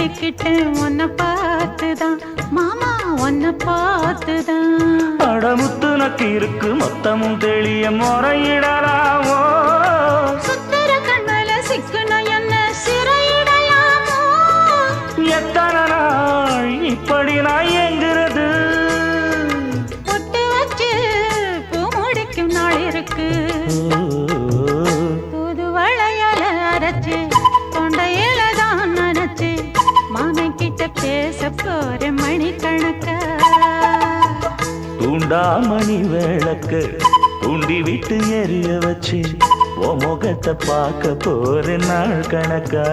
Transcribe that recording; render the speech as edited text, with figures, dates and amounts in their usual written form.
மாறிக்கிட்டேன் உன்னை பார்த்துதான் மாமா உன்னை பார்த்துதான். அடமுத்து நக்கு இருக்கு மொத்தமும் தெளிய முறையிடலாமோ சுத்தர கண்மல சிக்குன என்ன சிறையிடையாமோ. எத்தனை நாள் இப்படி நான் எங்கிறது பொட்டு வச்சு பூ முடிக்கும் நாள் இருக்கு. புது வளையல அரைச்சு தொண்டையில தான் நினைச்சு மாமன் கிட்ட பேச போற மணிக்கணக்கா. தூண்டாமணி விளக்கு தூண்டி விட்டு எரிய வச்சு உன் முகத்தை பார்க்க போற நாள் கணக்கா.